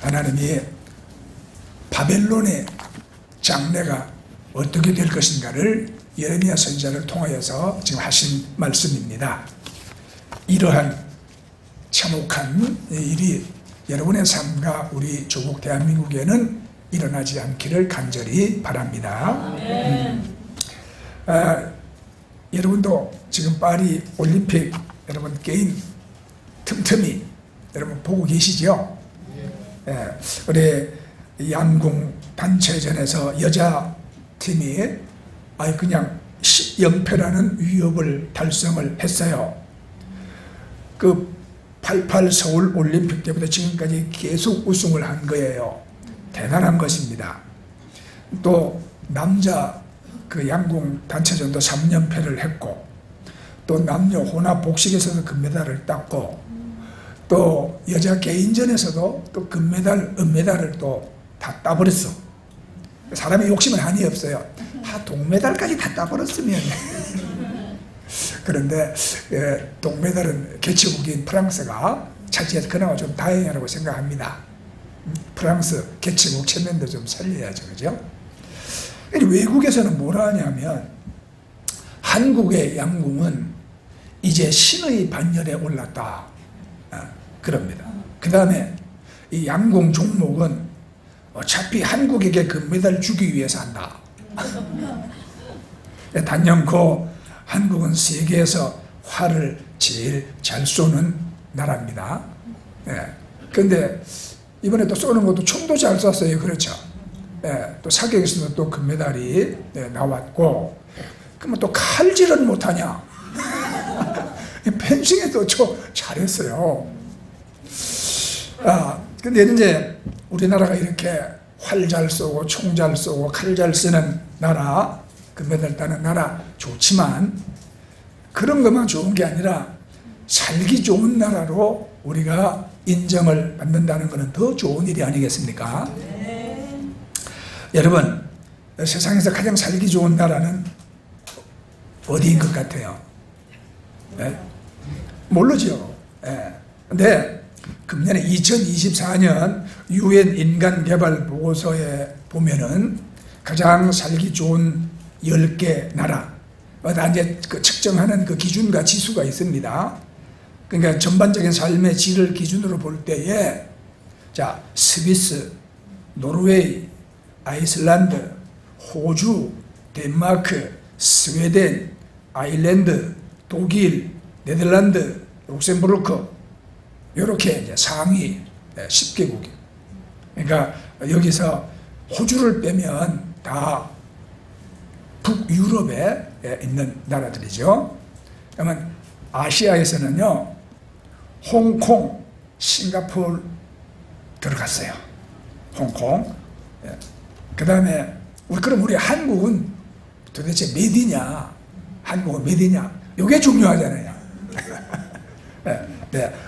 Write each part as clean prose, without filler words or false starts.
하나님이 바벨론의 장래가 어떻게 될 것인가를 예레미야 선지자를 통하여서 지금 하신 말씀입니다. 이러한 참혹한 일이 여러분의 삶과 우리 조국 대한민국에는 일어나지 않기를 간절히 바랍니다. 여러분도 지금 파리 올림픽 여러분 게임 틈틈이 여러분 보고 계시죠? 우리 양궁 단체전에서 여자 팀이 그냥 10연패라는 위협을 달성을 했어요. 그 88 서울 올림픽 때부터 지금까지 계속 우승을 한 거예요. 대단한 것입니다. 또 남자 그 양궁 단체전도 3연패를 했고, 또 남녀 혼합 복식에서도 금메달을 땄고, 또 여자 개인전에서도 또 금메달, 은메달을 또 다 따버렸어. 사람이 욕심은 한이 없어요. 동메달까지 다 따버렸으면. 그런데 동메달은 개최국인 프랑스가 차지해서 그나마 좀 다행이라고 생각합니다. 프랑스 개최국 체면도 좀 살려야죠, 그죠? 외국에서는 뭐라 하냐면 한국의 양궁은 이제 신의 반열에 올랐다, 그럽니다. 그 다음에 이 양궁 종목은 어차피 한국에게 금메달 주기 위해서 한다. 단연코 한국은 세계에서 활을 제일 잘 쏘는 나라입니다. 그런데 이번에 또 쏘는 것도 총도 잘 쐈어요. 그렇죠? 또 사격에서도 또 금메달이 나왔고, 그러면 또 칼질은 못하냐? 펜싱에도 잘했어요. 근데 이제 우리나라가 이렇게 활 잘 쏘고 총 잘 쏘고 칼 잘 쓰는 나라, 금메달 따는 나라 좋지만 그런 것만 좋은 게 아니라 살기 좋은 나라로 우리가 인정을 받는다는 것은 더 좋은 일이 아니겠습니까? 여러분, 세상에서 가장 살기 좋은 나라는 어디인 것 같아요? 모르죠. 근데 금년에 2024년 UN 인간개발 보고서에 보면은 가장 살기 좋은 10개 나라, 이제 그 측정하는 그 기준과 지수가 있습니다. 그러니까 전반적인 삶의 질을 기준으로 볼 때에, 자, 스위스, 노르웨이, 아이슬란드, 호주, 덴마크, 스웨덴, 아일랜드, 독일, 네덜란드, 룩셈부르크, 이렇게 이제 상위 10개국이. 그러니까 여기서 호주를 빼면 다 북유럽에 있는 나라들이죠. 그러면 아시아에서는요, 홍콩, 싱가포르 들어갔어요. 홍콩. 그 다음에 그럼 우리 한국은 도대체 몇이냐? 한국은 몇이냐? 이게 중요하잖아요.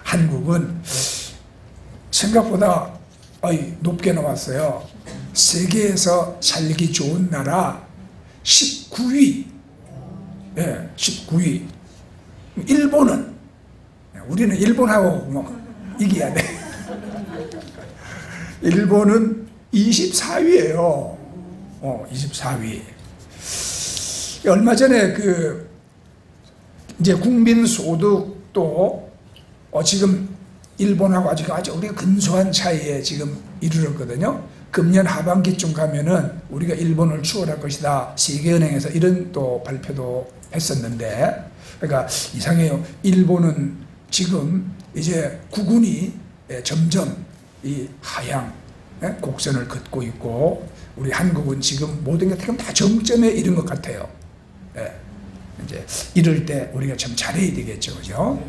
한국은 생각보다 높게 나왔어요. 세계에서 살기 좋은 나라 19위. 19위. 일본은, 우리는 일본하고 이겨야 돼. 일본은 24위예요. 24위. 얼마 전에 이제 국민 소득도 지금 일본하고 아주 우리가 근소한 차이에 지금 이르렀거든요. 금년 하반기쯤 가면은 우리가 일본을 추월할 것이다. 세계은행에서 이런 또 발표도 했었는데, 그러니까 이상해요. 일본은 지금 이제 국운이 점점 이 하향 곡선을 긋고 있고, 우리 한국은 지금 모든 게 다 정점에 이른 것 같아요. 이제 이럴 때 우리가 참 잘해야 되겠죠, 그죠?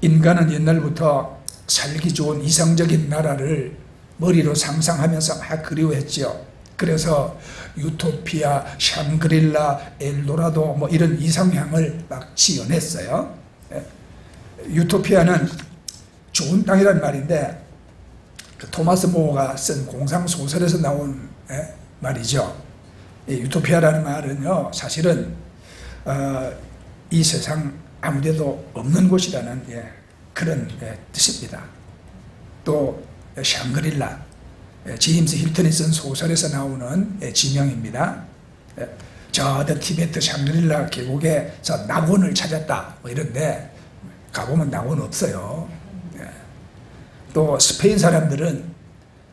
인간은 옛날부터 살기 좋은 이상적인 나라를 머리로 상상하면서 막 그리워했죠. 그래서 유토피아, 샹그릴라, 엘도라도 뭐 이런 이상향을 막 지어냈어요. 유토피아는 좋은 땅이란 말인데, 토마스 모어가 쓴 공상소설에서 나온 말이죠. 유토피아라는 말은요, 사실은 이 세상 아무데도 없는 곳이라는 그런 뜻입니다. 또 샹그릴라, 제임스 힐턴이 쓴 소설에서 나오는 지명입니다. 저 티베트 샹그릴라 계곡에서 낙원을 찾았다 뭐 이런데 가보면 낙원 없어요. 또 스페인 사람들은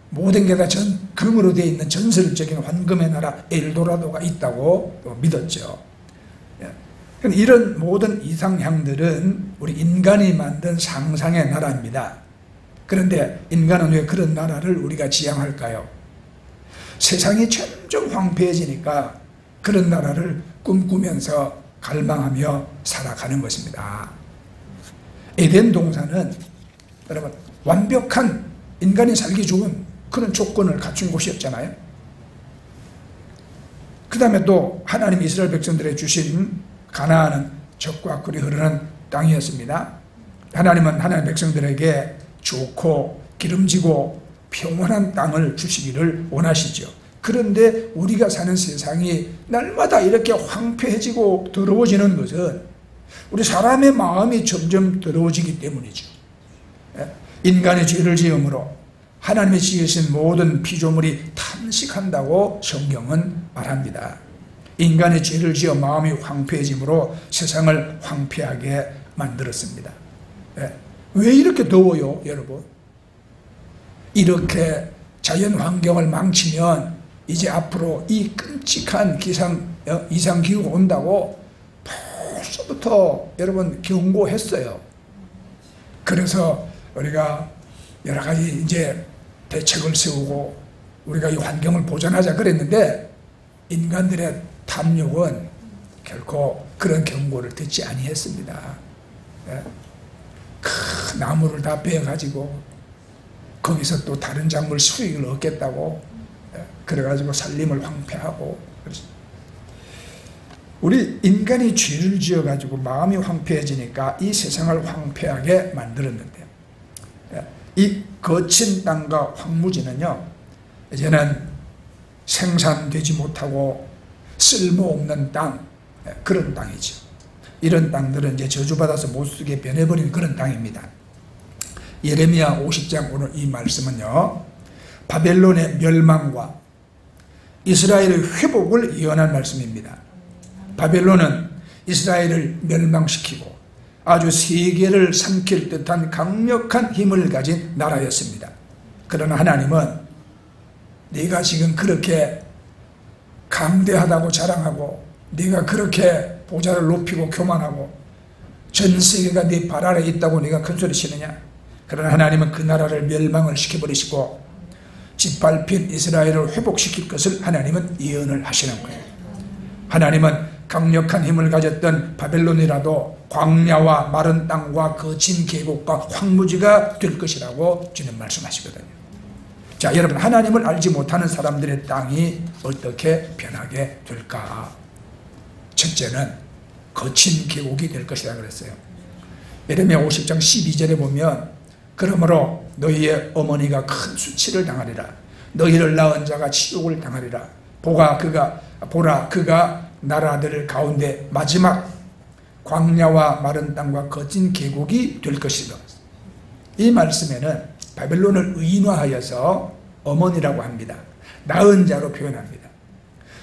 모든 게 다 금으로 되어 있는 전설적인 황금의 나라 엘도라도가 있다고 또 믿었죠. 이런 모든 이상향들은 우리 인간이 만든 상상의 나라입니다. 그런데 인간은 왜 그런 나라를 우리가 지향할까요? 세상이 점점 황폐해지니까 그런 나라를 꿈꾸면서 갈망하며 살아가는 것입니다. 에덴 동산은 여러분 완벽한 인간이 살기 좋은 그런 조건을 갖춘 곳이었잖아요. 그 다음에 또 하나님 이스라엘 백성들에 주신 가나안은 젖과 꿀이 흐르는 땅이었습니다. 하나님은 하나님 백성들에게 좋고 기름지고 평온한 땅을 주시기를 원하시죠. 그런데 우리가 사는 세상이 날마다 이렇게 황폐해지고 더러워지는 것은 우리 사람의 마음이 점점 더러워지기 때문이죠. 인간의 죄를 지음으로 하나님이 지으신 모든 피조물이 탄식한다고 성경은 말합니다. 인간의 죄를 지어 마음이 황폐해짐으로 세상을 황폐하게 만들었습니다. 왜 이렇게 더워요, 여러분? 이렇게 자연 환경을 망치면 이제 앞으로 이 끔찍한 이상기후가 온다고 벌써부터 여러분 경고했어요. 그래서 우리가 여러 가지 이제 대책을 세우고 우리가 이 환경을 보존하자 그랬는데 인간들의 탐욕은 결코 그런 경고를 듣지 아니했습니다. 큰 나무를 다 베어가지고 거기서 또 다른 작물 수익을 얻겠다고 그래가지고 살림을 황폐하고. 우리 인간이 죄를 지어가지고 마음이 황폐해지니까 이 세상을 황폐하게 만들었는데 이 거친 땅과 황무지는요 이제는 생산되지 못하고 쓸모없는 땅, 그런 땅이죠. 이런 땅들은 이제 저주받아서 못쓰게 변해버린 그런 땅입니다. 예레미야 50장 오늘 이 말씀은요 바벨론의 멸망과 이스라엘의 회복을 예언한 말씀입니다. 바벨론은 이스라엘을 멸망시키고 아주 세계를 삼킬 듯한 강력한 힘을 가진 나라였습니다. 그러나 하나님은 네가 지금 그렇게 강대하다고 자랑하고 네가 그렇게 보좌를 높이고 교만하고 전 세계가 네 발 아래에 있다고 네가 큰소리 치느냐? 그러나 하나님은 그 나라를 멸망을 시켜버리시고 짓밟힌 이스라엘을 회복시킬 것을 하나님은 예언을 하시는 거예요. 하나님은 강력한 힘을 가졌던 바벨론이라도 광야와 마른 땅과 거친 계곡과 황무지가 될 것이라고 주님 말씀하시거든요. 자, 여러분, 하나님을 알지 못하는 사람들의 땅이 어떻게 변하게 될까? 첫째는 거친 계곡이 될 것이라 그랬어요. 예레미야 50장 12절에 보면 그러므로 너희의 어머니가 큰 수치를 당하리라. 너희를 낳은 자가 치욕을 당하리라. 보라 그가 나라들 가운데 마지막 광야와 마른 땅과 거친 계곡이 될 것이다. 이 말씀에는 바벨론을 의인화하여서 어머니라고 합니다. 낳은 자로 표현합니다.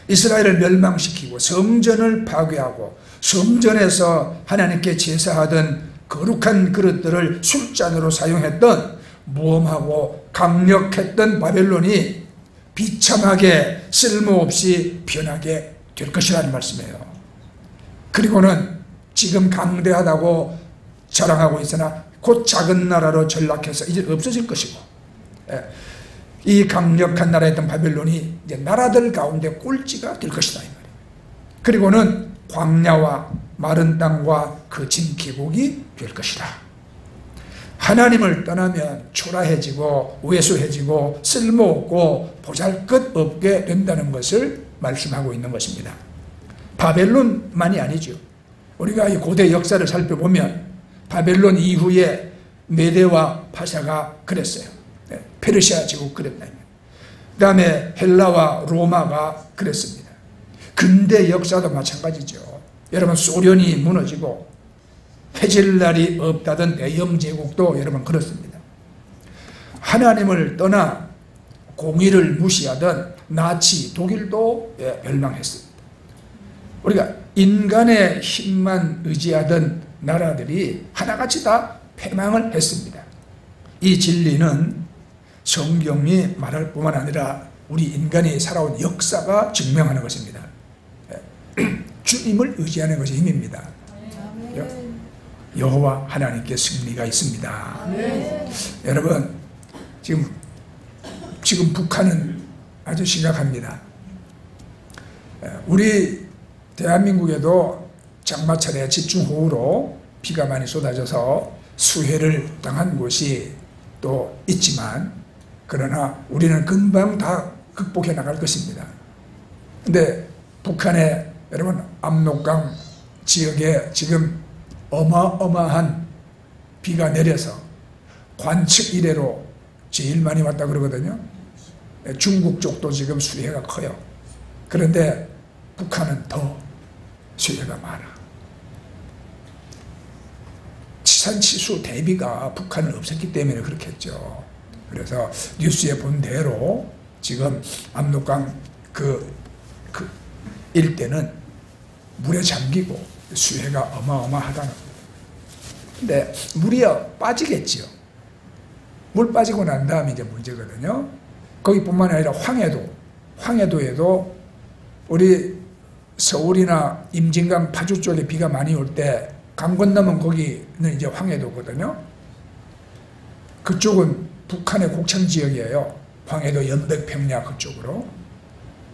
이스라엘을 멸망시키고 성전을 파괴하고 성전에서 하나님께 제사하던 거룩한 그릇들을 술잔으로 사용했던 무엄하고 강력했던 바벨론이 비참하게 쓸모없이 변하게 될 것이라는 말씀이에요. 그리고는 지금 강대하다고 자랑하고 있으나 곧 작은 나라로 전락해서 이제 없어질 것이고, 이 강력한 나라였던 바벨론이 이제 나라들 가운데 꼴찌가 될 것이다 이 말이에요. 그리고는 광야와 마른 땅과 거친 계곡이 될 것이다. 하나님을 떠나면 초라해지고 왜소해지고 쓸모없고 보잘것없게 된다는 것을 말씀하고 있는 것입니다. 바벨론만이 아니죠. 우리가 이 고대 역사를 살펴보면 바벨론 이후에 메대와 파샤가 그랬어요. 페르시아 제국 그랬다. 그 다음에 헬라와 로마가 그랬습니다. 근대 역사도 마찬가지죠. 여러분, 소련이 무너지고 해질 날이 없다던 대영 제국도 여러분 그렇습니다. 하나님을 떠나 공의를 무시하던 나치 독일도 멸망했습니다. 우리가 인간의 힘만 의지하던 나라들이 하나같이 다 패망을 했습니다. 이 진리는 성경이 말할 뿐만 아니라 우리 인간이 살아온 역사가 증명하는 것입니다. 주님을 의지하는 것이 힘입니다. 여호와 하나님께 승리가 있습니다. 여러분, 지금 북한은 아주 심각합니다. 우리 대한민국에도 장마철에 집중호우로 비가 많이 쏟아져서 수해를 당한 곳이 또 있지만, 그러나 우리는 금방 다 극복해 나갈 것입니다. 근데 북한의 여러분 압록강 지역에 지금 어마어마한 비가 내려서 관측 이래로 제일 많이 왔다 그러거든요. 중국 쪽도 지금 수해가 커요. 그런데 북한은 더 수해가 많아. 치산치수 대비가 북한은 없었기 때문에 그렇겠죠. 그래서 뉴스에 본 대로 지금 압록강 그 일대는 물에 잠기고 수해가 어마어마하다는 거예요. 근데 물이 빠지겠지요. 물 빠지고 난 다음에 이제 문제거든요. 거기뿐만 아니라 황해도에도 우리 서울이나 임진강 파주 쪽에 비가 많이 올 때 강 건너면 거기는 이제 황해도거든요. 그쪽은 북한의 곡창 지역이에요. 황해도 연백평야 그쪽으로.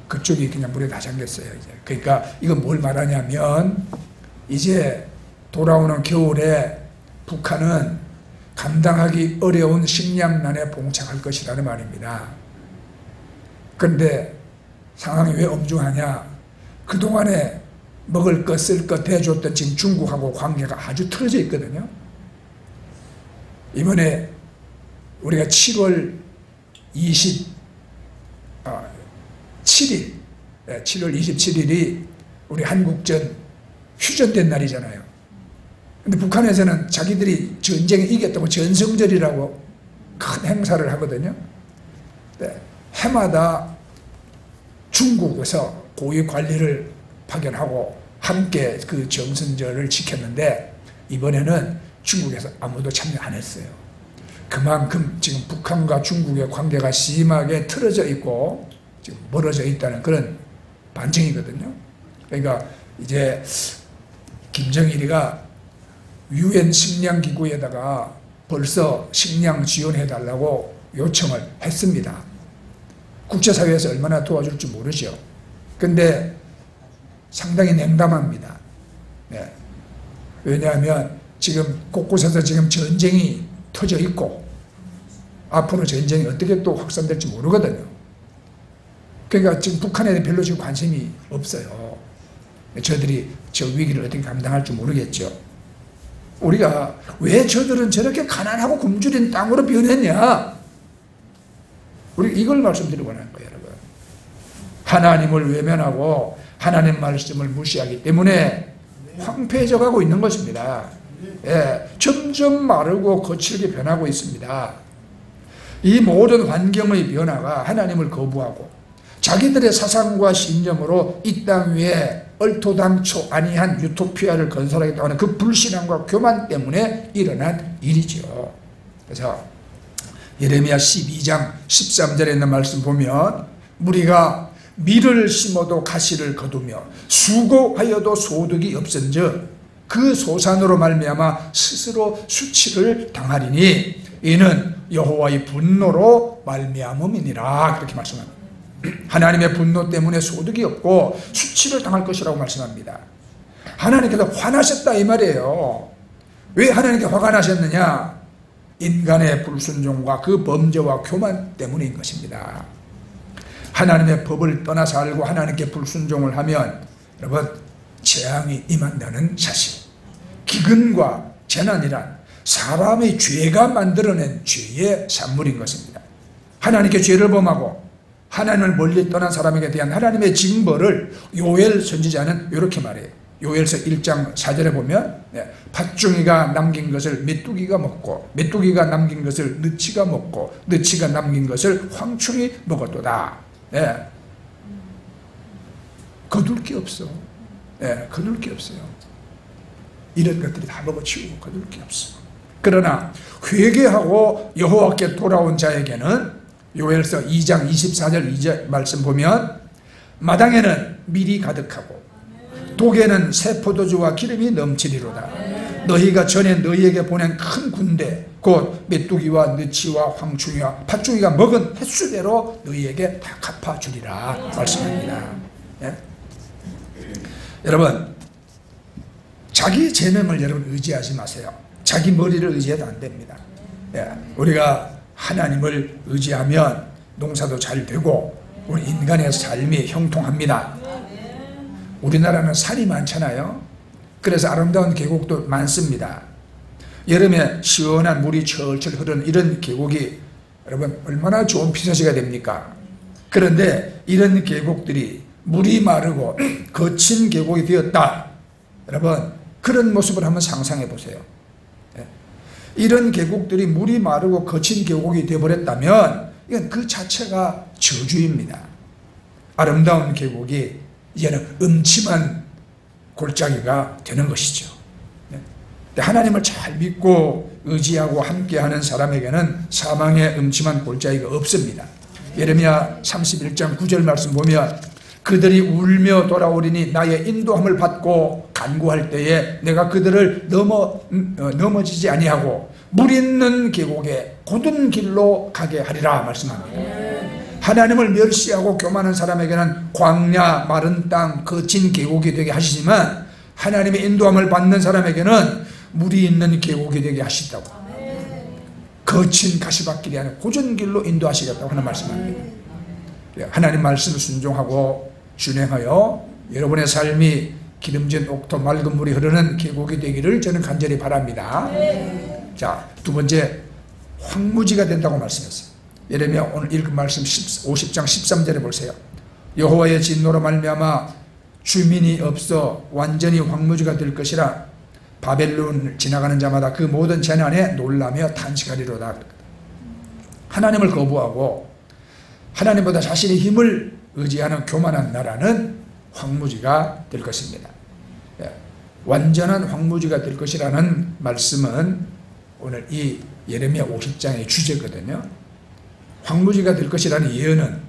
그쪽이 그냥 물에 다 잠겼어요. 이제. 그러니까 이건 뭘 말하냐면 이제 돌아오는 겨울에 북한은 감당하기 어려운 식량난에 봉착할 것이라는 말입니다. 그런데 상황이 왜 엄중하냐? 그동안에 먹을 것, 쓸 것 대줬던 지금 중국하고 관계가 아주 틀어져 있거든요. 이번에 우리가 7월 27일이 우리 한국전 휴전된 날이잖아요. 근데 북한에서는 자기들이 전쟁에 이겼다고 전승절이라고 큰 행사를 하거든요. 네. 해마다 중국에서 고위 관리를 파견하고 함께 그 정승절을 지켰는데 이번에는 중국에서 아무도 참여 안 했어요. 그만큼 지금 북한과 중국의 관계가 심하게 틀어져 있고 지금 멀어져 있다는 그런 반증이거든요. 그러니까 이제 김정일이가 유엔 식량기구에다가 벌써 식량 지원해달라고 요청을 했습니다. 국제사회에서 얼마나 도와줄지 모르죠. 근데 상당히 냉담합니다. 네. 왜냐하면 지금 곳곳에서 지금 전쟁이 터져 있고 앞으로 전쟁이 어떻게 또 확산될지 모르거든요. 그러니까 지금 북한에 별로 지금 관심이 없어요. 저들이 저 위기를 어떻게 감당할지 모르겠죠. 우리가 왜 저들은 저렇게 가난하고 굶주린 땅으로 변했냐? 우리 이걸 말씀드리고 하는 거예요, 여러분. 하나님을 외면하고 하나님 말씀을 무시하기 때문에 황폐해져 가고 있는 것입니다. 예, 점점 마르고 거칠게 변하고 있습니다. 이 모든 환경의 변화가 하나님을 거부하고 자기들의 사상과 신념으로 이 땅 위에 얼토당초 아니한 유토피아를 건설하겠다고 하는 그 불신앙과 교만 때문에 일어난 일이죠. 그래서 예레미야 12장 13절에 있는 말씀 보면 무리가 밀을 심어도 가시를 거두며 수고하여도 소득이 없은즉 그 소산으로 말미암아 스스로 수치를 당하리니 이는 여호와의 분노로 말미암음이니라. 그렇게 말씀합니다. 하나님의 분노 때문에 소득이 없고 수치를 당할 것이라고 말씀합니다. 하나님께서 화나셨다 이 말이에요. 왜 하나님께 화가 나셨느냐? 인간의 불순종과 그 범죄와 교만 때문인 것입니다. 하나님의 법을 떠나 살고 하나님께 불순종을 하면 여러분 재앙이 임한다는 사실, 기근과 재난이란 사람의 죄가 만들어낸 죄의 산물인 것입니다. 하나님께 죄를 범하고 하나님을 멀리 떠난 사람에게 대한 하나님의 징벌을 요엘 선지자는 이렇게 말해요. 요엘서 1장 4절에 보면 팥중이가 남긴 것을 메뚜기가 먹고 메뚜기가 남긴 것을 느치가 먹고 느치가 남긴 것을 황충이 먹었도다. 거둘 게 없어. 거둘 게 없어요. 이런 것들이 다 먹어치우고 거둘 게 없어. 그러나 회개하고 여호와께 돌아온 자에게는 요엘서 2장 24절 2절 말씀 보면 마당에는 밀이 가득하고 독에는 새 포도주와 기름이 넘치리로다. 너희가 전에 너희에게 보낸 큰 군대 곧 메뚜기와 느치와 황충이와 팥중이가 먹은 횟수대로 너희에게 다 갚아주리라 말씀합니다. 여러분, 자기 재능을 여러분 의지하지 마세요. 자기 머리를 의지해도 안 됩니다. 우리가 하나님을 의지하면 농사도 잘 되고 우리 인간의 삶이 형통합니다. 우리나라는 산이 많잖아요. 그래서 아름다운 계곡도 많습니다. 여름에 시원한 물이 철철 흐르는 이런 계곡이 여러분 얼마나 좋은 피서지가 됩니까? 그런데 이런 계곡들이 물이 마르고 거친 계곡이 되었다. 여러분 그런 모습을 한번 상상해 보세요. 이런 계곡들이 물이 마르고 거친 계곡이 되어버렸다면 이건 그 자체가 저주입니다. 아름다운 계곡이 이제는 음침한 골짜기가 되는 것이죠. 하나님을 잘 믿고 의지하고 함께하는 사람에게는 사망의 음침한 골짜기가 없습니다. 예레미야 31장 9절 말씀 보면 그들이 울며 돌아오리니 나의 인도함을 받고 간구할 때에 내가 그들을 넘어지지 아니하고 물 있는 계곡에 곧은 길로 가게 하리라 말씀합니다. 하나님을 멸시하고 교만한 사람에게는 광야, 마른 땅, 거친 계곡이 되게 하시지만 하나님의 인도함을 받는 사람에게는 물이 있는 계곡이 되게 하시다고. 거친 가시밭길이 아니라 고전 길로 인도하시겠다고 하는 말씀입니다. 하나님 말씀을 순종하고 준행하여 여러분의 삶이 기름진 옥토 맑은 물이 흐르는 계곡이 되기를 저는 간절히 바랍니다. 자, 두 번째, 황무지가 된다고 말씀했어요. 예레미야 오늘 읽은 말씀 50장 13절에 보세요. 여호와의 진노로 말미암아 주민이 없어 완전히 황무지가 될 것이라 바벨론을 지나가는 자마다 그 모든 재난에 놀라며 탄식하리로다. 하나님을 거부하고 하나님보다 자신의 힘을 의지하는 교만한 나라는 황무지가 될 것입니다. 완전한 황무지가 될 것이라는 말씀은 오늘 이 예레미야 50장의 주제거든요. 황무지가 될 것이라는 예언은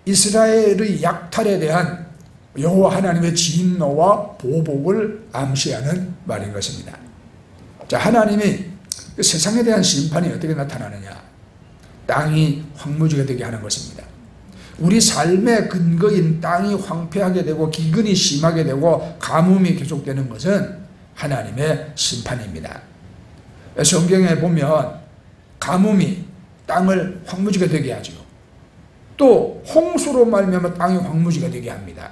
이스라엘의 약탈에 대한 여호와 하나님의 진노와 보복을 암시하는 말인 것입니다. 자, 하나님이 세상에 대한 심판이 어떻게 나타나느냐? 땅이 황무지가 되게 하는 것입니다. 우리 삶의 근거인 땅이 황폐하게 되고 기근이 심하게 되고 가뭄이 계속되는 것은 하나님의 심판입니다. 성경에 보면 가뭄이 땅을 황무지가 되게 하죠. 또 홍수로 말미암아 땅이 황무지가 되게 합니다.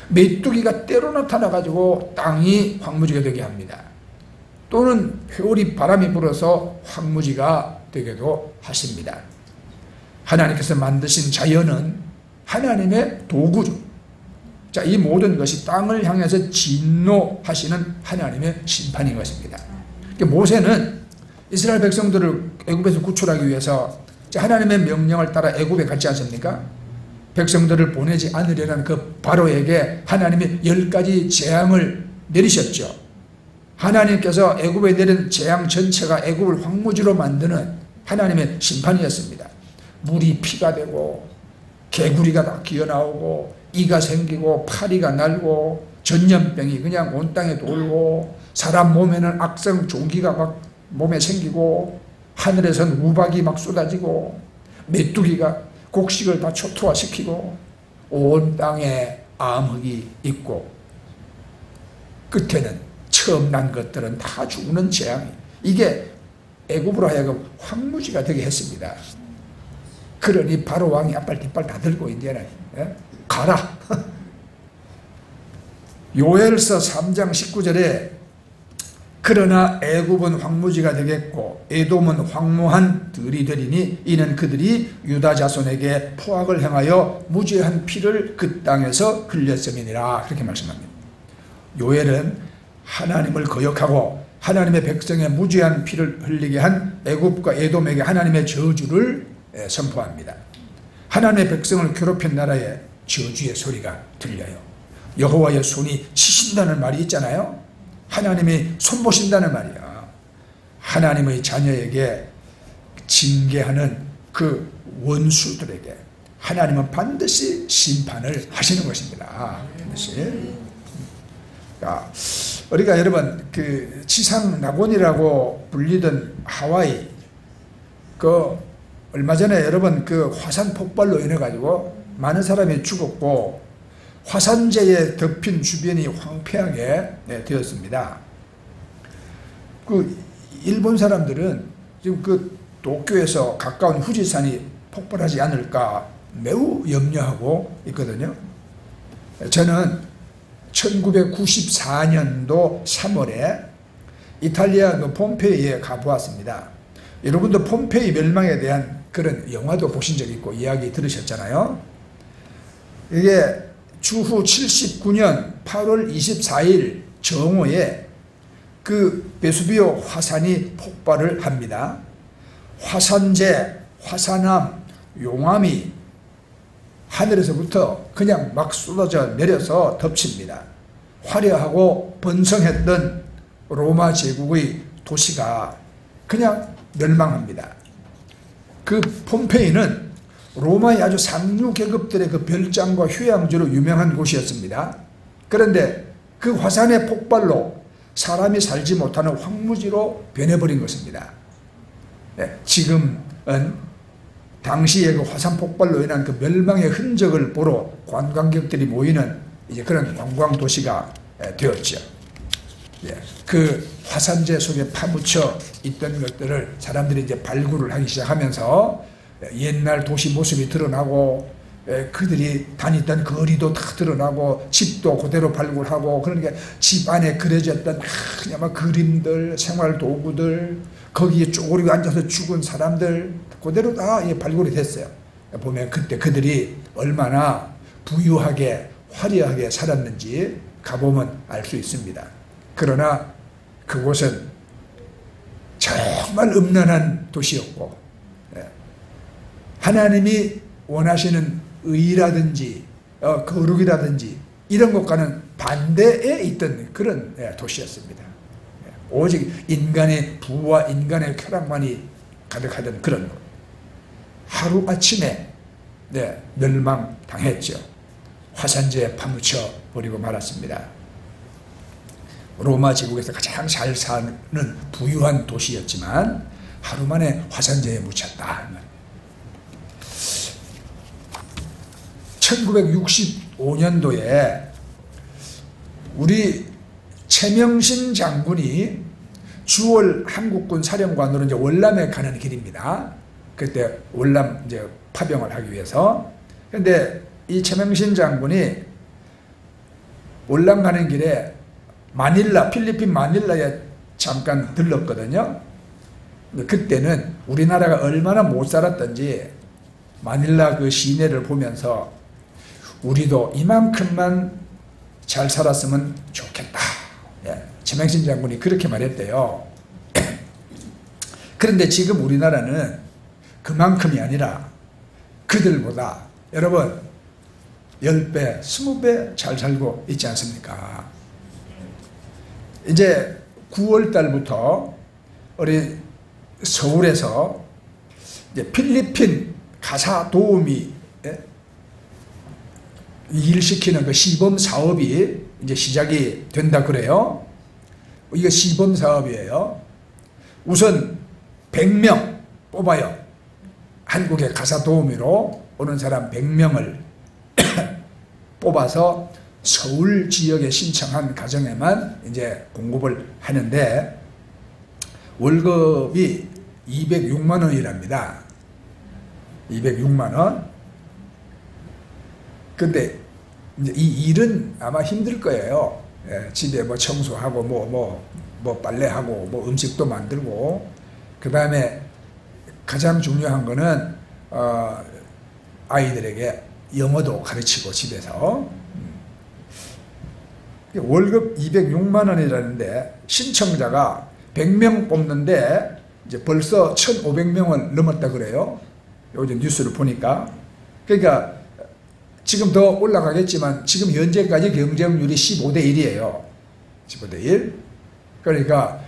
메뚜기가 때로 나타나가지고 땅이 황무지가 되게 합니다. 또는 회오리 바람이 불어서 황무지가 되게도 하십니다. 하나님께서 만드신 자연은 하나님의 도구죠. 자, 이 모든 것이 땅을 향해서 진노하시는 하나님의 심판인 것입니다. 모세는 이스라엘 백성들을 애굽에서 구출하기 위해서 하나님의 명령을 따라 애굽에 갔지 않습니까? 백성들을 보내지 않으려는 그 바로에게 하나님이 10가지 재앙을 내리셨죠. 하나님께서 애굽에 내린 재앙 전체가 애굽을 황무지로 만드는 하나님의 심판이었습니다. 물이 피가 되고 개구리가 다 기어나오고 이가 생기고 파리가 날고 전염병이 그냥 온 땅에 돌고 사람 몸에는 악성 종기가 막 몸에 생기고 하늘에선 우박이 막 쏟아지고 메뚜기가 곡식을 다 초토화시키고 온 땅에 암흑이 있고 끝에는 처음 난 것들은 다 죽는 재앙이, 이게 애굽으로 하여금 황무지가 되게 했습니다. 그러니 바로 왕이 앞발 뒷발 다 들고 이제는 가라. 요엘서 3장 19절에 그러나 애굽은 황무지가 되겠고 에돔은 황무한 들이 되리니 이는 그들이 유다 자손에게 포악을 행하여 무죄한 피를 그 땅에서 흘렸음이니라. 그렇게 말씀합니다. 요엘은 하나님을 거역하고 하나님의 백성의 무죄한 피를 흘리게 한 애굽과 에돔에게 하나님의 저주를 선포합니다. 하나님의 백성을 괴롭힌 나라의 저주의 소리가 들려요. 여호와의 손이 치신다는 말이 있잖아요. 하나님이 손보신다는 말이야. 하나님의 자녀에게 징계하는 그 원수들에게 하나님은 반드시 심판을 하시는 것입니다. 반드시. 우리가 여러분 그 지상 낙원이라고 불리던 하와이 그 얼마 전에 여러분 그 화산 폭발로 인해 가지고 많은 사람이 죽었고 화산재에 덮인 주변이 황폐하게 되었습니다. 그 일본 사람들은 지금 그 도쿄에서 가까운 후지산이 폭발하지 않을까 매우 염려하고 있거든요. 저는 1994년도 3월에 이탈리아 그 폼페이에 가보았습니다. 여러분도 폼페이 멸망에 대한 그런 영화도 보신 적 있고 이야기 들으셨잖아요. 이게 주후 79년 8월 24일 정오에 그 베수비오 화산이 폭발을 합니다. 화산재, 화산암, 용암이 하늘에서부터 그냥 막 쏟아져 내려서 덮칩니다. 화려하고 번성했던 로마 제국의 도시가 그냥 멸망합니다. 그 폼페이는 로마의 아주 상류 계급들의 그 별장과 휴양지로 유명한 곳이었습니다. 그런데 그 화산의 폭발로 사람이 살지 못하는 황무지로 변해버린 것입니다. 지금은 당시에 그 화산 폭발로 인한 그 멸망의 흔적을 보러 관광객들이 모이는 이제 그런 관광 도시가 되었죠. 그 화산재 속에 파묻혀 있던 것들을 사람들이 이제 발굴을 하기 시작하면서 옛날 도시 모습이 드러나고 그들이 다니던 거리도 다 드러나고 집도 그대로 발굴하고 그러니까 집 안에 그려졌던 그냥 그림들, 생활 도구들, 거기에 쪼그리고 앉아서 죽은 사람들 그대로 다 발굴이 됐어요. 보면 그때 그들이 얼마나 부유하게 화려하게 살았는지 가보면 알 수 있습니다. 그러나 그곳은 정말 음란한 도시였고 하나님이 원하시는 의라든지 거룩이라든지 이런 것과는 반대에 있던 그런 당시였습니다. 오직 인간의 부와 인간의 쾌락만이 가득하던 그런 것. 하루아침에 멸망당했죠. 화산재에 파묻혀 버리고 말았습니다. 로마 제국에서 가장 잘 사는 부유한 도시였지만 하루 만에 화산재에 묻혔다. 1965년도에 우리 최명신 장군이 주월 한국군 사령관으로 이제 월남에 가는 길입니다. 그때 월남 이제 파병을 하기 위해서. 그런데 이 최명신 장군이 월남 가는 길에 마닐라, 필리핀 마닐라에 잠깐 들렀거든요. 그때는 우리나라가 얼마나 못 살았던지 마닐라 그 시내를 보면서 우리도 이만큼만 잘 살았으면 좋겠다. 최명신 장군이 그렇게 말했대요. 그런데 지금 우리나라는 그만큼이 아니라 그들보다 여러분 10배, 20배 잘 살고 있지 않습니까? 이제 9월 달부터 우리 서울에서 이제 필리핀 가사 도우미 일시키는 그 시범 사업이 이제 시작이 된다 그래요. 이거 시범 사업이에요. 우선 100명 뽑아요. 한국의 가사 도우미로 오는 사람 100명을 뽑아서 서울 지역에 신청한 가정에만 이제 공급을 하는데 월급이 206만 원이랍니다. 206만 원. 근데 이제 이 일은 아마 힘들 거예요. 집에 뭐 청소하고 뭐 빨래하고 뭐 음식도 만들고 그 다음에 가장 중요한 거는 아이들에게 영어도 가르치고 집에서 월급 206만 원이라는데 신청자가 100명 뽑는데 이제 벌써 1,500명을 넘었다 그래요. 요즘 뉴스를 보니까. 그러니까 지금 더 올라가겠지만 지금 현재까지 경쟁률이 15대 1이에요. 15대 1. 그러니까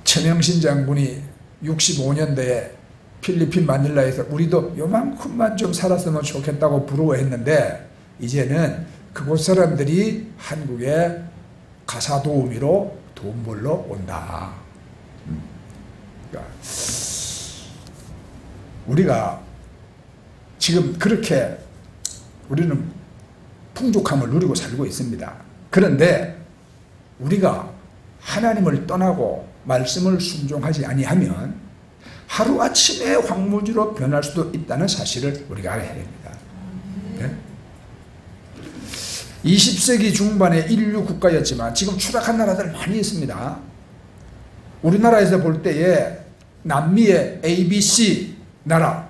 천영신 장군이 65년대에 필리핀 마닐라에서 우리도 요만큼만 좀 살았으면 좋겠다고 부러워했는데 이제는 그곳 사람들이 한국에 가사 도우미로 돈 벌러 온다. 그러니까 우리가 지금 그렇게 우리는 풍족함을 누리고 살고 있습니다. 그런데 우리가 하나님을 떠나고 말씀을 순종하지 아니하면 하루아침에 황무지로 변할 수도 있다는 사실을 우리가 알아야 됩니다. 네? 20세기 중반에 인류 국가였지만 지금 추락한 나라들 많이 있습니다. 우리나라에서 볼 때에 남미의 ABC 나라,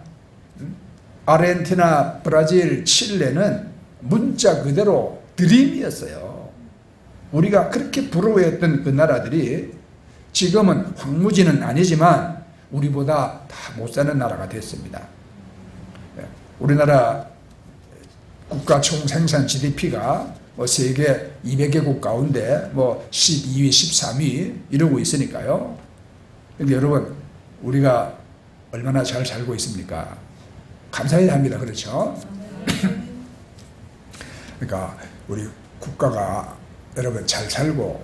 아르헨티나, 브라질, 칠레는 문자 그대로 드림이었어요. 우리가 그렇게 부러워했던 그 나라들이 지금은 황무지는 아니지만 우리보다 다 못 사는 나라가 됐습니다. 우리나라 국가 총생산 GDP가 세계 200개국 가운데 12위, 13위 이러고 있으니까요. 근데 여러분, 우리가 얼마나 잘 살고 있습니까? 감사해야 합니다. 그렇죠? 그러니까 우리 국가가 여러분 잘 살고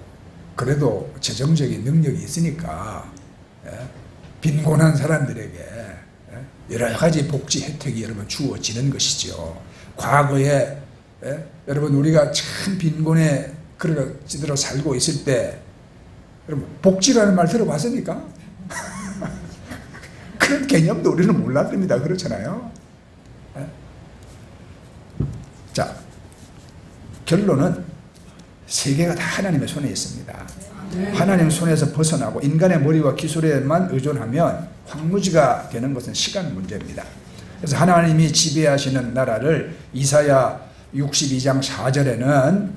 그래도 재정적인 능력이 있으니까 빈곤한 사람들에게 여러 가지 복지 혜택이 여러분 주어지는 것이죠. 과거에 여러분 우리가 참 빈곤에 그러지대로 살고 있을 때 여러분 복지라는 말 들어봤습니까? 그런 개념도 우리는 몰랐습니다. 그렇잖아요. 자, 결론은 세계가 다 하나님의 손에 있습니다. 하나님 손에서 벗어나고 인간의 머리와 기술에만 의존하면 황무지가 되는 것은 시간 문제입니다. 그래서 하나님이 지배하시는 나라를 이사야 62장 4절에는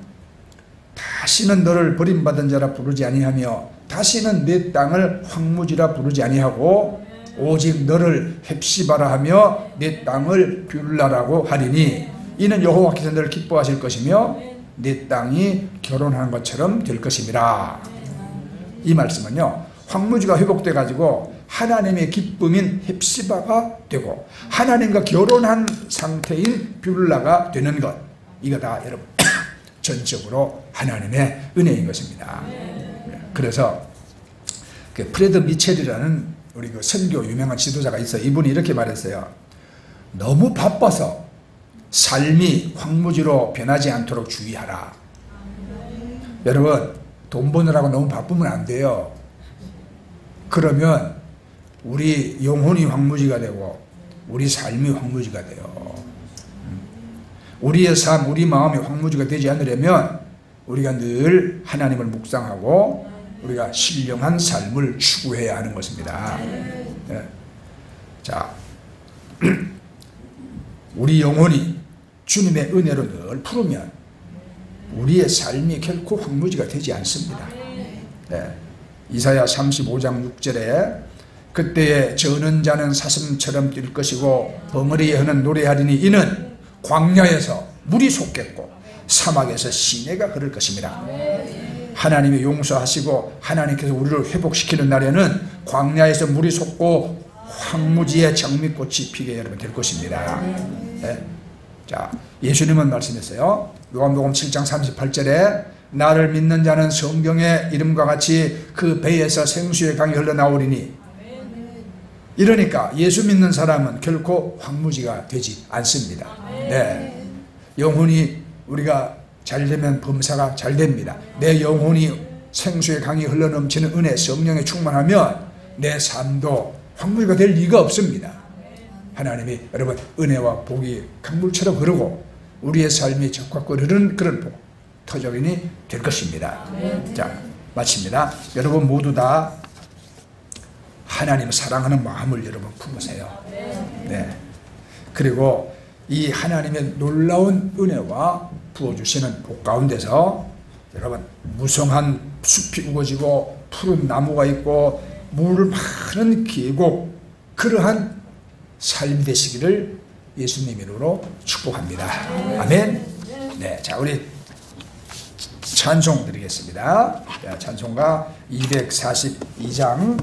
다시는 너를 버림받은 자라 부르지 아니하며 다시는 내 땅을 황무지라 부르지 아니하고 오직 너를 헵시바라 하며 내 땅을 뷰라라고 하리니 이는 여호와께서 너를 기뻐하실 것이며 내 땅이 결혼한 것처럼 될 것입니다. 이 말씀은요, 황무지가 회복돼 가지고 하나님의 기쁨인 헵시바가 되고 하나님과 결혼한 상태인 뷰라가 되는 것, 이거 다 여러분 전적으로 하나님의 은혜인 것입니다. 그래서 그 프레드 미첼이라는 우리 그 선교 유명한 지도자가 있어요. 이분이 이렇게 말했어요. 너무 바빠서 삶이 황무지로 변하지 않도록 주의하라. 여러분, 돈 버느라고 너무 바쁘면 안 돼요. 그러면 우리 영혼이 황무지가 되고 우리 삶이 황무지가 돼요. 우리의 삶, 우리 마음이 황무지가 되지 않으려면 우리가 늘 하나님을 묵상하고 우리가 신령한 삶을 추구해야 하는 것입니다. 네. 자, 우리 영혼이 주님의 은혜로 늘 푸르면 우리의 삶이 결코 황무지가 되지 않습니다. 네. 이사야 35장 6절에 그때에 저는 자는 사슴처럼 뛸 것이고 벙어리에 흐는 노래하리니 이는 광야에서 물이 솟겠고 사막에서 시내가 흐를 것입니다. 하나님이 용서하시고 하나님께서 우리를 회복시키는 날에는 광야에서 물이 솟고 황무지에 장미꽃이 피게 여러분 될 것입니다. 네. 자, 예수님은 말씀했어요. 요한복음 7장 38절에 나를 믿는 자는 성경의 이름과 같이 그 배에서 생수의 강이 흘러나오리니, 이러니까 예수 믿는 사람은 결코 황무지가 되지 않습니다. 네. 영혼이 우리가 잘 되면 범사가 잘 됩니다. 내 영혼이 생수의 강이 흘러넘치는 은혜 성령에 충만하면 내 삶도 황무지가 될 리가 없습니다. 하나님이 여러분 은혜와 복이 강물처럼 흐르고 우리의 삶이 적과 흐르는 그런 복 터전이 될 것입니다. 자, 마칩니다. 여러분 모두 다 하나님 사랑하는 마음을 여러분 품으세요. 네. 그리고 이 하나님의 놀라운 은혜와 부어주시는 복 가운데서 여러분 무성한 숲이 우거지고 푸른 나무가 있고 물 많은 계곡, 그러한 삶이 되시기를 예수님 이름으로 축복합니다. 아멘. 네, 자 우리 찬송 드리겠습니다. 찬송가 242장